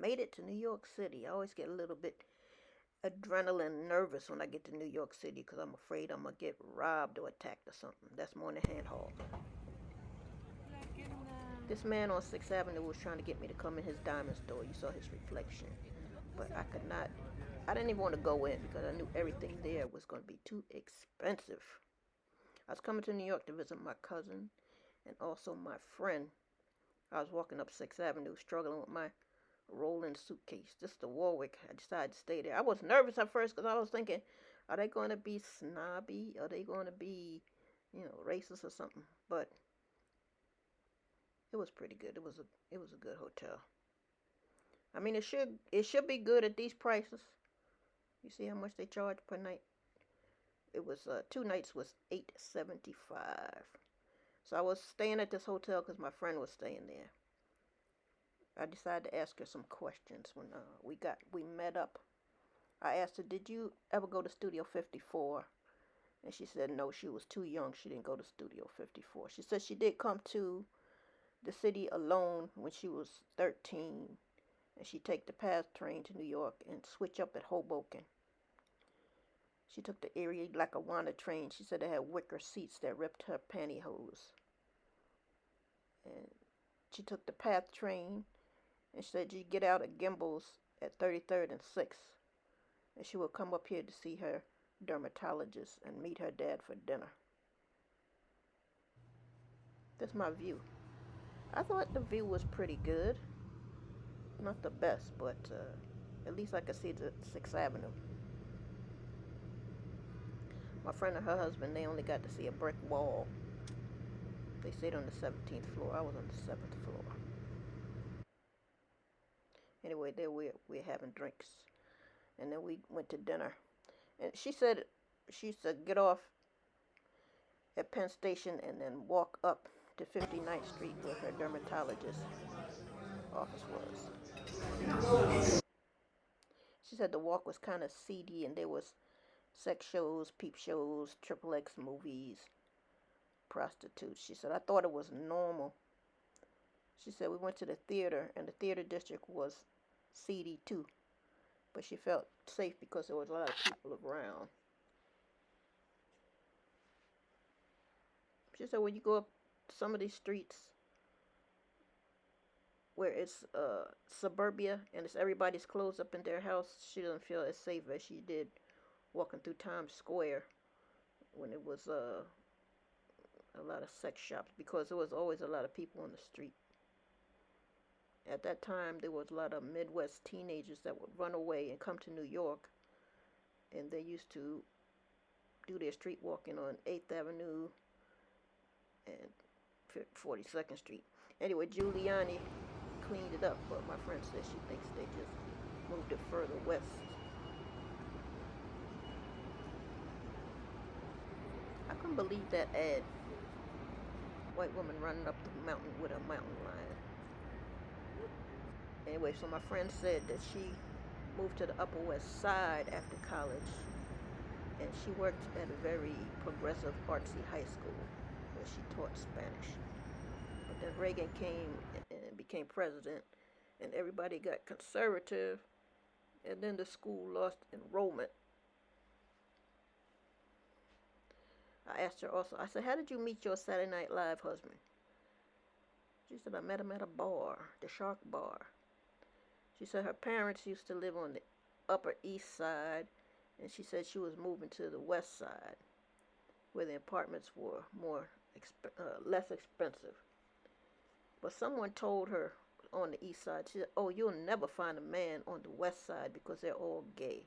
made it to New York City. I always get a little bit adrenaline nervous when I get to New York City because I'm afraid I'm going to get robbed or attacked or something. That's more in the hand haul. This man on 6th Avenue was trying to get me to come in his diamond store. You saw his reflection. But I could not. I didn't even want to go in because I knew everything there was going to be too expensive. I was coming to New York to visit my cousin and also my friend. I was walking up 6th Avenue struggling with my rolling suitcase. This is the Warwick. I decided to stay there. I was nervous at first because I was thinking, are they going to be snobby? Are they going to be, racist or something? But it was pretty good. It was a good hotel. I mean, it should be good at these prices. You see how much they charge per night? It was 2 nights was $875. So I was staying at this hotel because my friend was staying there. I decided to ask her some questions when we met up. I asked her, "Did you ever go to Studio 54?" And she said no, she was too young. She didn't go to Studio 54. She said she did come to the city alone when she was 13, and she'd take the PATH train to New York and switch up at Hoboken. She took the Erie Lackawanna train. She said it had wicker seats that ripped her pantyhose. And she took the PATH train and she said she'd get out at Gimbel's at 33rd and 6th. And she would come up here to see her dermatologist and meet her dad for dinner. That's my view. I thought the view was pretty good. Not the best, but at least I could see the 6th Avenue. My friend and her husband, they only got to see a brick wall. They stayed on the 17th floor. I was on the 7th floor. Anyway, there we're having drinks. And then we went to dinner. And she said get off at Penn Station and then walk up to 59th Street where her dermatologist office was. She said the walk was kind of seedy and there was sex shows, peep shows, triple X movies, prostitutes. She said, I thought it was normal. She said we went to the theater and the theater district was seedy too. But she felt safe because there was a lot of people around. She said when you go up some of these streets where it's suburbia and it's everybody's closed up in their house, she doesn't feel as safe as she did walking through Times Square when it was a lot of sex shops because there was always a lot of people on the street. At that time, there was a lot of Midwest teenagers that would run away and come to New York, and they used to do their street walking on 8th Avenue and 42nd Street. Anyway, Giuliani cleaned it up, but my friend says she thinks they just moved it further west. I couldn't believe that ad. White woman running up the mountain with a mountain lion. Anyway, so my friend said that she moved to the Upper West Side after college, and she worked at a very progressive artsy high school where she taught Spanish. But then Reagan came and became president, and everybody got conservative, and then the school lost enrollment. I asked her also, I said, how did you meet your Saturday Night Live husband? She said, I met him at a bar, the Shark Bar. She said her parents used to live on the Upper East Side, and she said she was moving to the West Side, where the apartments were less expensive. But someone told her on the East Side, she said, oh, you'll never find a man on the West Side because they're all gay.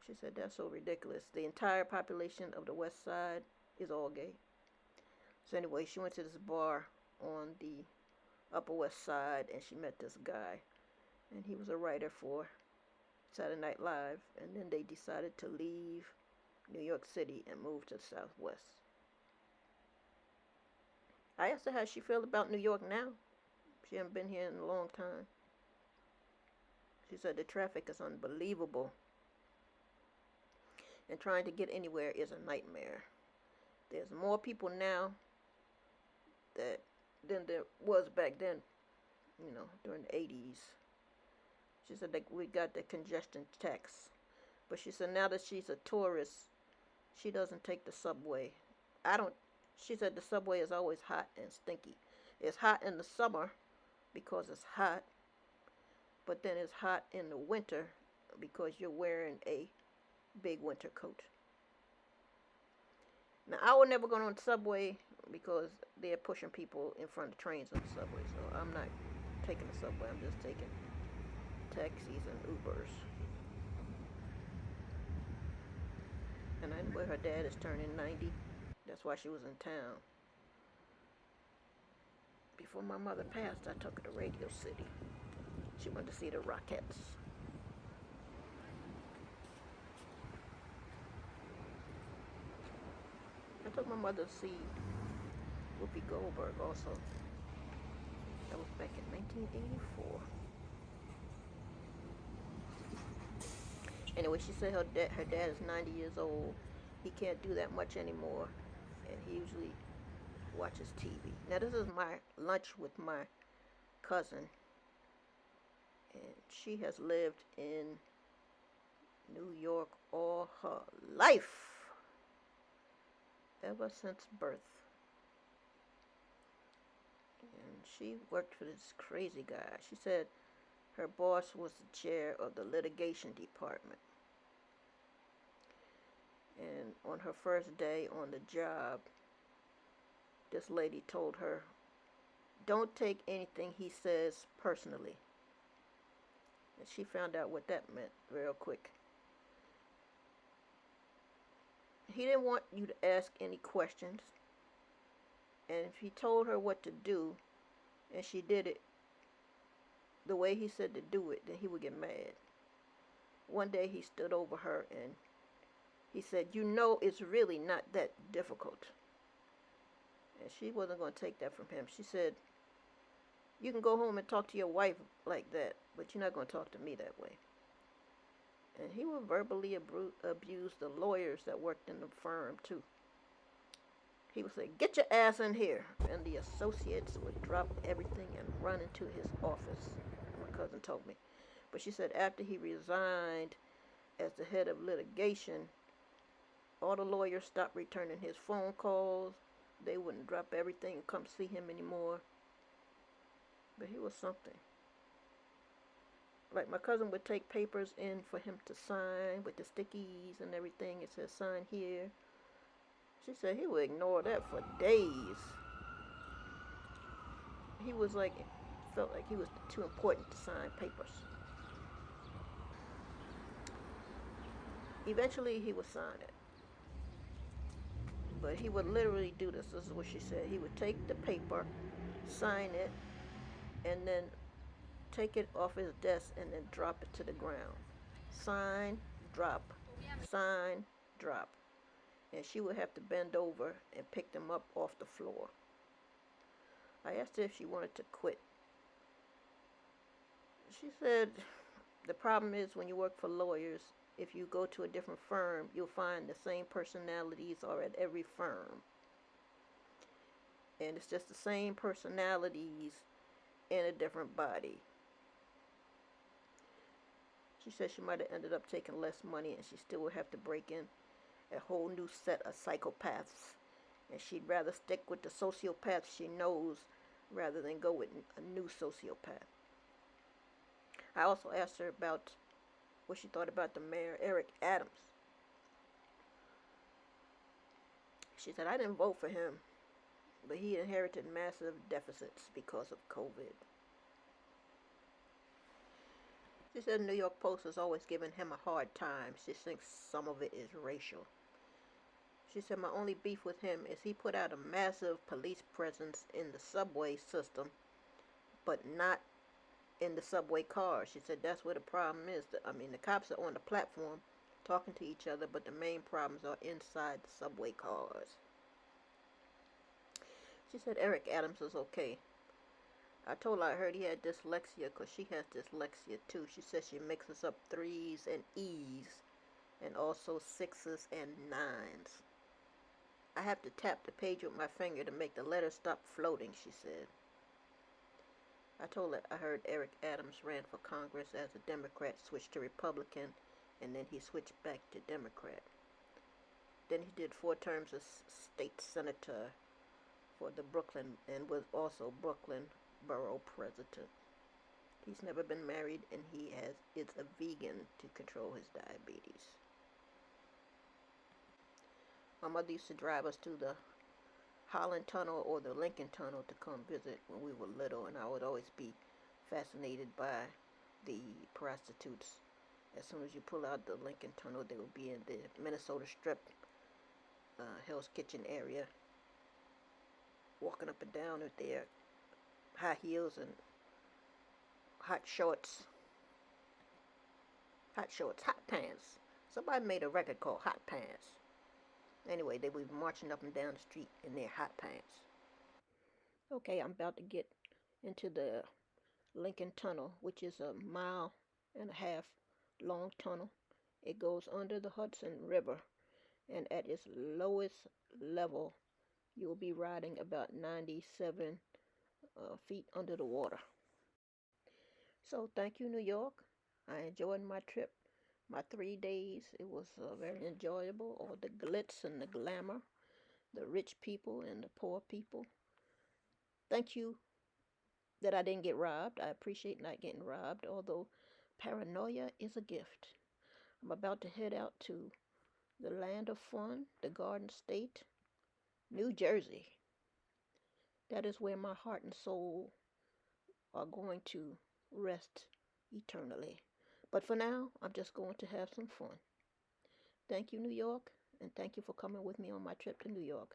She said, that's so ridiculous. The entire population of the West Side is all gay. So anyway, she went to this bar on the Upper West Side, and she met this guy. And he was a writer for Saturday Night Live. And then they decided to leave New York City and move to the Southwest. I asked her how she felt about New York now. She hadn't been here in a long time. She said the traffic is unbelievable. And trying to get anywhere is a nightmare. There's more people now than there was back then, during the 80s. She said that we got the congestion tax. But she said now that she's a tourist, she doesn't take the subway. I don't. She said the subway is always hot and stinky. It's hot in the summer because it's hot, but then it's hot in the winter because you're wearing a big winter coat. Now I would never go on the subway because they're pushing people in front of trains on the subway. So I'm not taking the subway. I'm just taking taxis and Ubers. And I know her dad is turning 90. That's why she was in town. Before my mother passed, I took her to Radio City. She went to see the Rockettes. I took my mother to see Whoopi Goldberg also. That was back in 1984. Anyway, she said her dad is 90 years old. He can't do that much anymore, and he usually watches TV. Now this is my lunch with my cousin, and she has lived in New York all her life, ever since birth. And she worked for this crazy guy. She said her boss was the chair of the litigation department. And on her first day on the job, this lady told her, don't take anything he says personally. And she found out what that meant real quick. He didn't want you to ask any questions. And if he told her what to do, and she did it the way he said to do it, then he would get mad. One day he stood over her and he said, you know it's really not that difficult. And she wasn't going to take that from him. She said, you can go home and talk to your wife like that, but you're not going to talk to me that way. And he would verbally abuse the lawyers that worked in the firm, too. He would say, get your ass in here. And the associates would drop everything and run into his office. My cousin told me. But she said after he resigned as the head of litigation, all the lawyers stopped returning his phone calls. They wouldn't drop everything and come see him anymore. But he was something. Like my cousin would take papers in for him to sign with the stickies and everything. It says sign here. She said he would ignore that for days. He was like, felt like he was too important to sign papers. Eventually he would sign it. But he would literally do this. This is what she said. He would take the paper, sign it, and then take it off his desk and then drop it to the ground. Sign, drop, sign, drop. And she would have to bend over and pick them up off the floor. I asked her if she wanted to quit. She said the problem is when you work for lawyers, if you go to a different firm, you'll find the same personalities are at every firm. And it's just the same personalities in a different body. She said she might have ended up taking less money and she still would have to break in a whole new set of psychopaths. And she'd rather stick with the sociopaths she knows rather than go with a new sociopath. I also asked her about what she thought about the mayor, Eric Adams. She said, I didn't vote for him, but he inherited massive deficits because of COVID. She said the New York Post has always given him a hard time. She thinks some of it is racial. She said, my only beef with him is he put out a massive police presence in the subway system, but not in the subway cars. She said that's where the problem is. The cops are on the platform talking to each other, but the main problems are inside the subway cars. She said Eric Adams is okay. I told her I heard he had dyslexia because she has dyslexia too. She said she mixes up 3's and E's and also 6's and 9's. I have to tap the page with my finger to make the letters stop floating, she said. I heard Eric Adams ran for Congress as a Democrat, switched to Republican, and then he switched back to Democrat. Then he did 4 terms as state senator for the Brooklyn and was also Brooklyn borough president. He's never been married and is a vegan to control his diabetes. My mother used to drive us to the Holland Tunnel or the Lincoln Tunnel to come visit when we were little, and I would always be fascinated by the prostitutes. As soon as you pull out the Lincoln Tunnel, they will be in the Minnesota Strip, Hell's Kitchen area, walking up and down with their high heels and hot shorts, hot pants. Somebody made a record called Hot Pants. Anyway, they would be marching up and down the street in their hot pants. Okay, I'm about to get into the Lincoln Tunnel, which is a 1.5 mile long tunnel. It goes under the Hudson River, and at its lowest level, you will be riding about 97 feet under the water. So thank you, New York. I enjoyed my trip, my 3 days. It was very enjoyable. All the glitz and the glamour, the rich people and the poor people. Thank you that I didn't get robbed. I appreciate not getting robbed, although paranoia is a gift. I'm about to head out to the land of fun, the Garden State, New Jersey. That is where my heart and soul are going to rest eternally. But for now, I'm just going to have some fun. Thank you, New York, and thank you for coming with me on my trip to New York.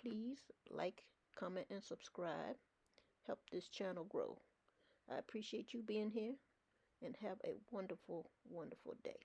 Please like, comment, and subscribe. Help this channel grow. I appreciate you being here, and have a wonderful, wonderful day.